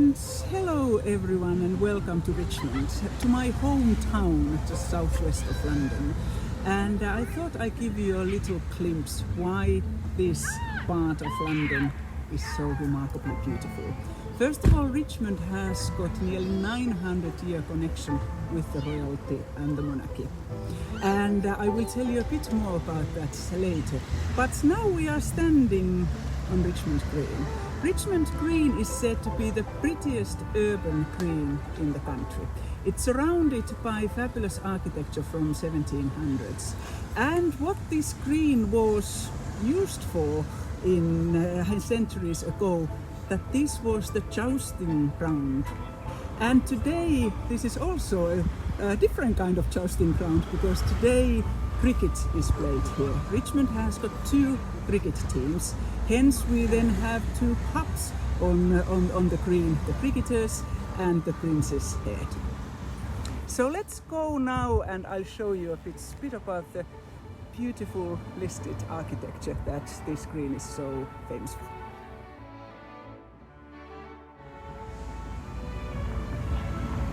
And hello everyone and welcome to Richmond, to my hometown just southwest of London. And I thought I'd give you a little glimpse why this part of London is so remarkably beautiful. First of all, Richmond has got nearly 900-year connection with the royalty and the monarchy. And I will tell you a bit more about that later. But now we are standing on Richmond Green. Richmond Green is said to be the prettiest urban green in the country. It's surrounded by fabulous architecture from 1700s. And what this green was used for in centuries ago, that this was the jousting ground. And today this is also a different kind of jousting ground, because today cricket is played here. Richmond has got two cricket teams, hence we then have two pubs on the green, the Cricketers and the Prince's Head. So let's go now and I'll show you a bit about the beautiful listed architecture that this green is so famous for.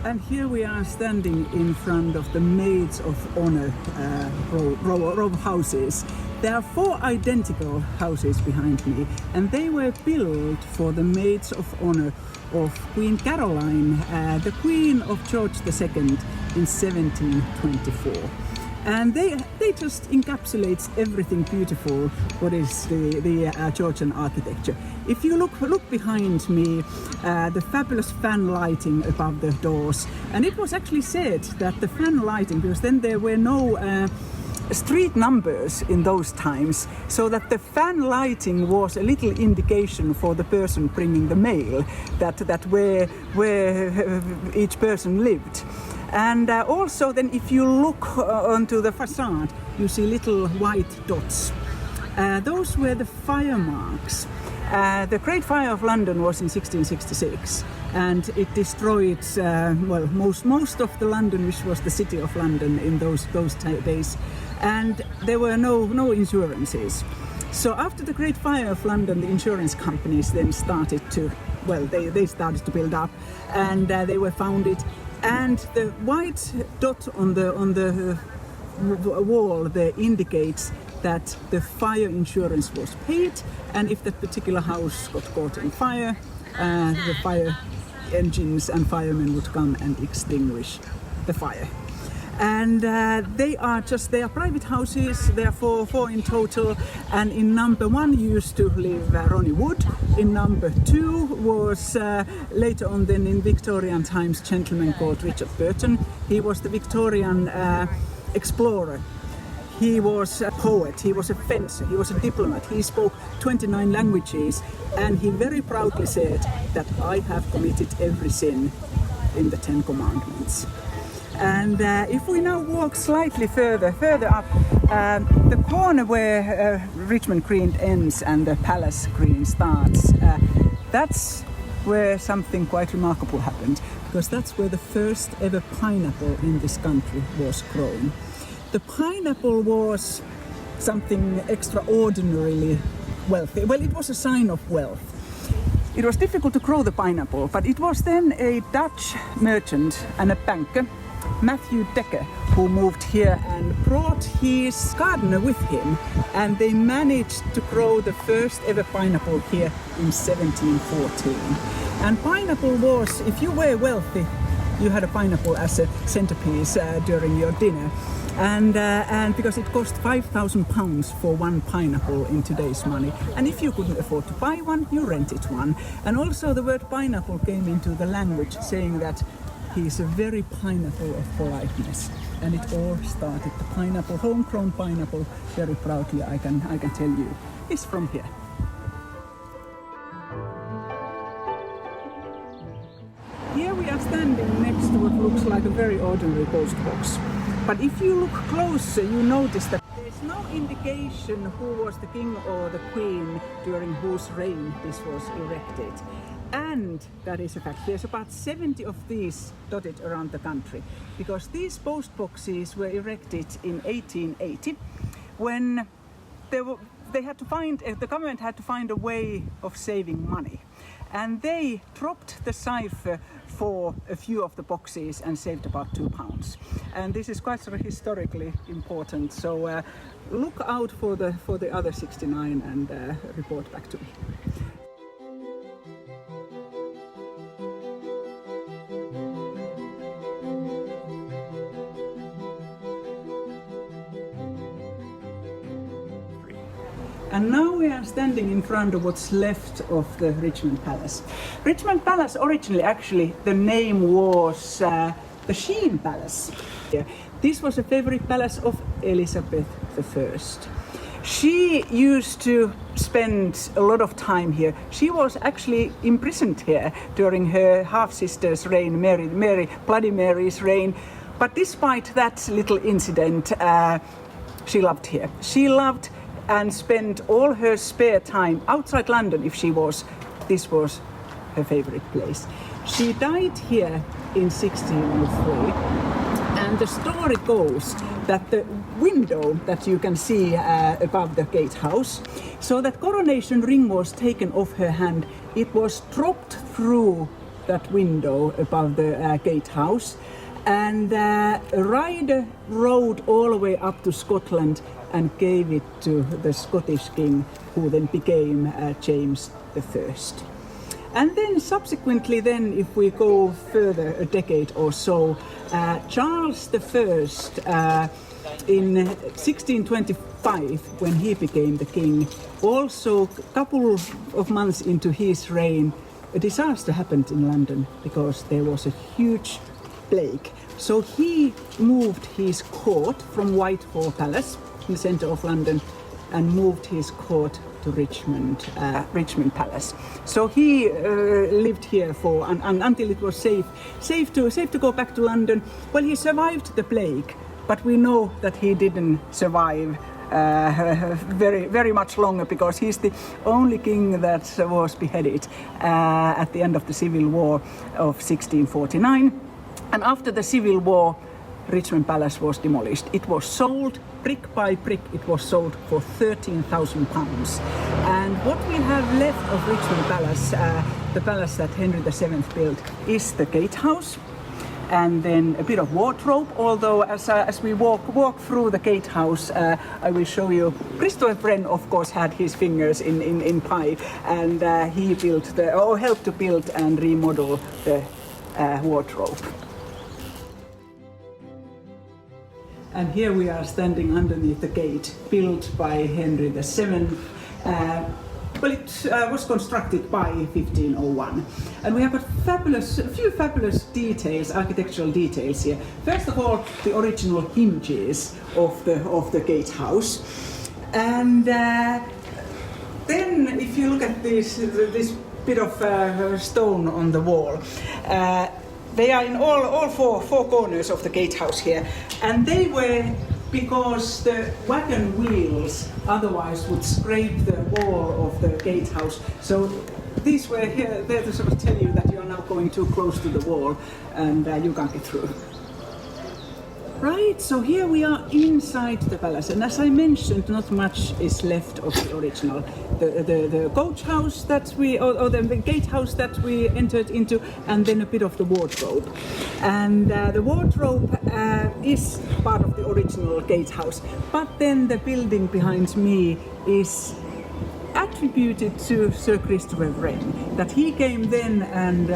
And here we are standing in front of the Maids of Honor row houses. There are four identical houses behind me, and they were built for the Maids of Honor of Queen Caroline, the Queen of George II in 1724. And they just encapsulates everything beautiful what is the Georgian architecture. If you look behind me, the fabulous fan lighting above the doors, and it was actually said that the fan lighting, because then there were no street numbers in those times, so that the fan lighting was a little indication for the person bringing the mail that where each person lived. And also then if you look onto the facade, you see little white dots. Those were the fire marks. The Great Fire of London was in 1666, and it destroyed most of the London, which was the city of London in those days, and there were no insurances. So after the Great Fire of London, the insurance companies then started to, they started to build up, and they were founded. And the white dot on the wall there indicates that the fire insurance was paid, and if that particular house got caught in fire, the fire engines and firemen would come and extinguish the fire. And they are private houses. There are four in total, and in number one used to live Ronnie Wood. In number two was later on then in Victorian times gentleman called Richard Burton. He was the Victorian explorer. He was a poet, he was a fencer, he was a diplomat, he spoke 29 languages, and he very proudly said that I have committed every sin in the 10 Commandments. And if we now walk slightly further up, the corner where Richmond Green ends and the Palace Green starts, that's where something quite remarkable happened, because that's where the first ever pineapple in this country was grown. The pineapple was something extraordinarily wealthy. Well, it was a sign of wealth. It was difficult to grow the pineapple, but it was then a Dutch merchant and a banker, Matthew Decker, who moved here and brought his gardener with him, and they managed to grow the first ever pineapple here in 1714. And pineapple was, if you were wealthy, you had a pineapple as a centerpiece during your dinner. And because it cost £5,000 for one pineapple in today's money, and if you couldn't afford to buy one, you rented one. And also the word pineapple came into the language, saying that he is a very pineapple of politeness, and it all started. The pineapple, homegrown pineapple, very proudly I can tell you, is from here. Here we are standing next to what looks like a very ordinary post box. But if you look closer, you notice that there's no indication who was the king or the queen during whose reign this was erected. And that is a fact. There's about 70 of these dotted around the country, because these post boxes were erected in 1880 when the government had to find a way of saving money. and they dropped the cipher for a few of the boxes and saved about £2. And this is quite sort of historically important. So look out for the other 69 and report back to me. And now we are standing in front of what's left of the Richmond Palace. Richmond Palace originally, actually, the name was the Sheen Palace. This was a favorite palace of Elizabeth I. She used to spend a lot of time here. She was actually imprisoned here during her half-sister's reign, Bloody Mary's reign. But despite that little incident, she loved here. She loved and spent all her spare time outside London if she was. This was her favorite place. She died here in 1603, and the story goes that the window that you can see above the gatehouse, so that coronation ring was taken off her hand. It was dropped through that window above the gatehouse, and a rider rode all the way up to Scotland and gave it to the Scottish king, who then became James I. And then subsequently, if we go further a decade or so, Charles I in 1625, when he became the king, also a couple of months into his reign, a disaster happened in London because there was a huge plague. So he moved his court from Whitehall Palace in the centre of London and moved his court to Richmond Palace. So he lived here for until it was safe to go back to London. Well, he survived the plague, but we know that he didn't survive very much longer, because he's the only king that was beheaded at the end of the Civil War of 1649. And after the Civil War, Richmond Palace was demolished. It was sold brick by brick. It was sold for £13,000. And what we have left of Richmond Palace, the palace that Henry VII built, is the gatehouse, and then a bit of wardrobe. Although as we walk through the gatehouse, I will show you. Christopher Wren, of course, had his fingers in pie, and he helped to build and remodel the wardrobe. And here we are standing underneath the gate, built by Henry VII. Well, it was constructed by 1501. And we have a few fabulous details, architectural details here. First of all, the original hinges of the gatehouse. And then if you look at this bit of stone on the wall, they are in all four corners of the gatehouse here, and they were because the wagon wheels otherwise would scrape the wall of the gatehouse. So these were here there to sort of tell you that you are now going too close to the wall and you can't get through. Right, so here we are inside the palace, and as I mentioned, not much is left of the original. The coach house that or the gatehouse that we entered into, and then a bit of the wardrobe. And the wardrobe is part of the original gatehouse, but then the building behind me is attributed to Sir Christopher Wren, that he came then and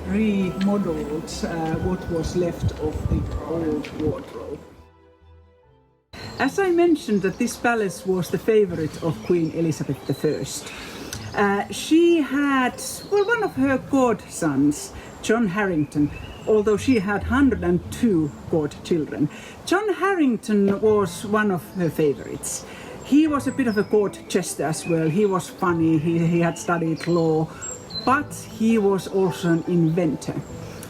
remodeled what was left of the old wardrobe. As I mentioned, that this palace was the favorite of Queen Elizabeth I. She had, one of her godsons, John Harrington, although she had 102 godchildren. John Harrington was one of her favorites. He was a bit of a court jester as well. He was funny, he had studied law, but he was also an inventor.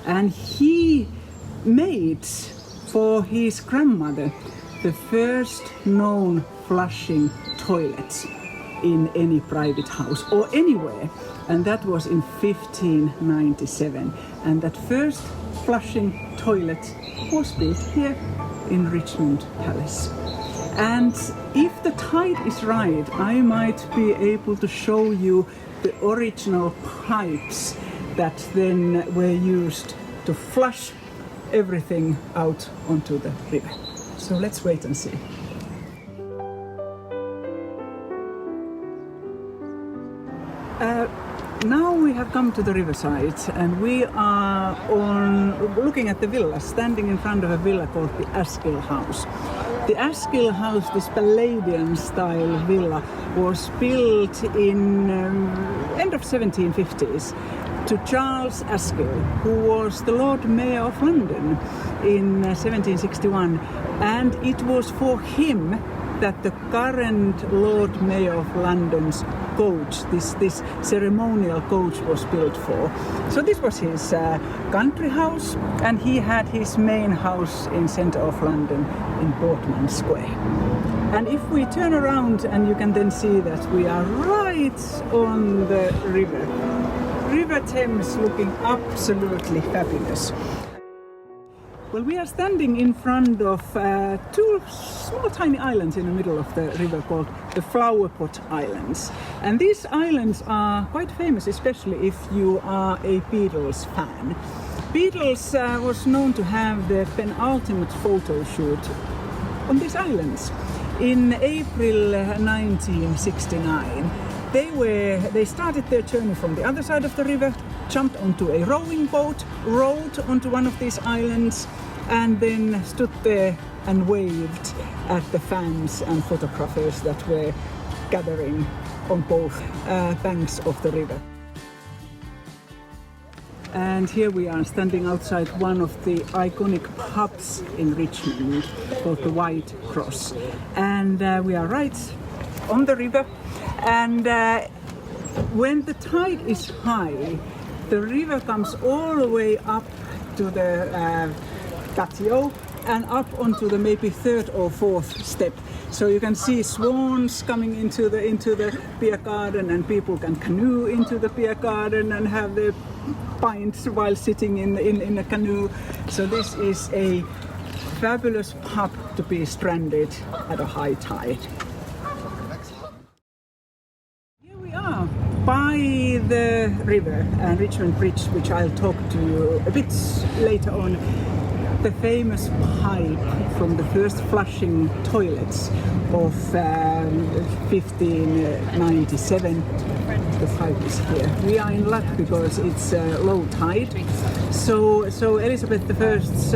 And he made for his grandmother the first known flushing toilet in any private house or anywhere, and that was in 1597. And that first flushing toilet was built here in Richmond Palace. And if the tide is right, I might be able to show you the original pipes that then were used to flush everything out onto the river. So let's wait and see. Now we have come to the riverside and we are looking at the villa, standing in front of a villa called the Askill House. The Askill House, this Palladian style villa, was built in end of 1750s to Charles Askill, who was the Lord Mayor of London in 1761, and it was for him that the current Lord Mayor of London's coach, this ceremonial coach, was built for. So this was his country house, and he had his main house in centre of London in Portman Square. And if we turn around, and you can then see that we are right on the river. River Thames, looking absolutely fabulous. Well, we are standing in front of two small tiny islands in the middle of the river called the Flower Pot Islands. And these islands are quite famous, especially if you are a Beatles fan. Beatles was known to have their penultimate photo shoot on these islands. In April 1969, they started their journey from the other side of the river, jumped onto a rowing boat, rowed onto one of these islands, and then stood there and waved at the fans and photographers that were gathering on both banks of the river. And here we are standing outside one of the iconic pubs in Richmond called the White Cross. And we are right on the river. And when the tide is high, the river comes all the way up to the patio and up onto the maybe third or fourth step. So you can see swans coming into the beer garden, and people can canoe into the beer garden and have their pints while sitting in a canoe. So this is a fabulous pub to be stranded at a high tide. By the river and Richmond Bridge, which I'll talk to you a bit later on, the famous pipe from the first flushing toilets of 1597. The pipe is here. We are in luck because it's low tide. So Elizabeth I's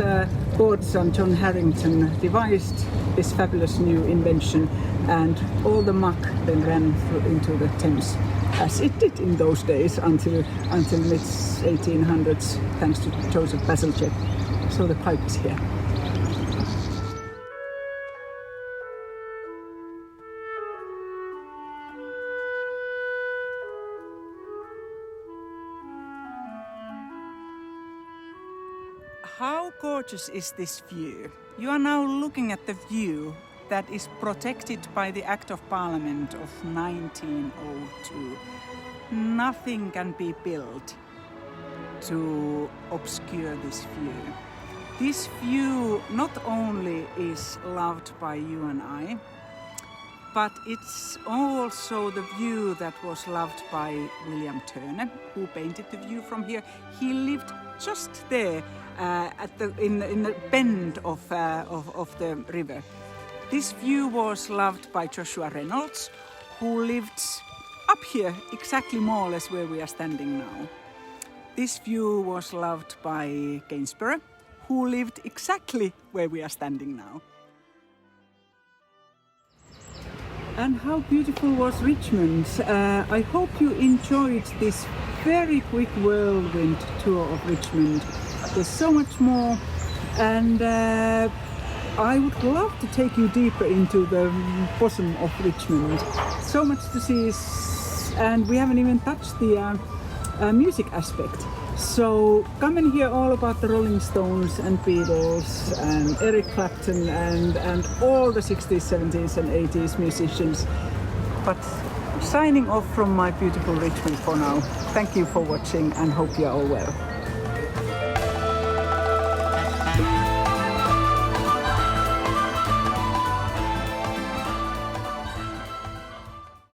godson John Harrington devised this fabulous new invention, and all the muck then ran into the Thames, as it did in those days until mid-1800s, thanks to Joseph Bazalgette. So the pipe is here. How gorgeous is this view? You are now looking at the view that is protected by the Act of Parliament of 1902. Nothing can be built to obscure this view. This view not only is loved by you and I, but it's also the view that was loved by William Turner, who painted the view from here. He lived just there in the bend of the river. This view was loved by Joshua Reynolds, who lived up here, exactly more or less where we are standing now. This view was loved by Gainsborough, who lived exactly where we are standing now. And how beautiful was Richmond. I hope you enjoyed this very quick whirlwind tour of Richmond. There's so much more, and I would love to take you deeper into the bosom of Richmond. So much to see, and we haven't even touched the music aspect. So come and hear all about the Rolling Stones and Beatles and Eric Clapton and all the 60s, 70s and 80s musicians. But signing off from my beautiful Richmond for now. Thank you for watching and hope you are all well.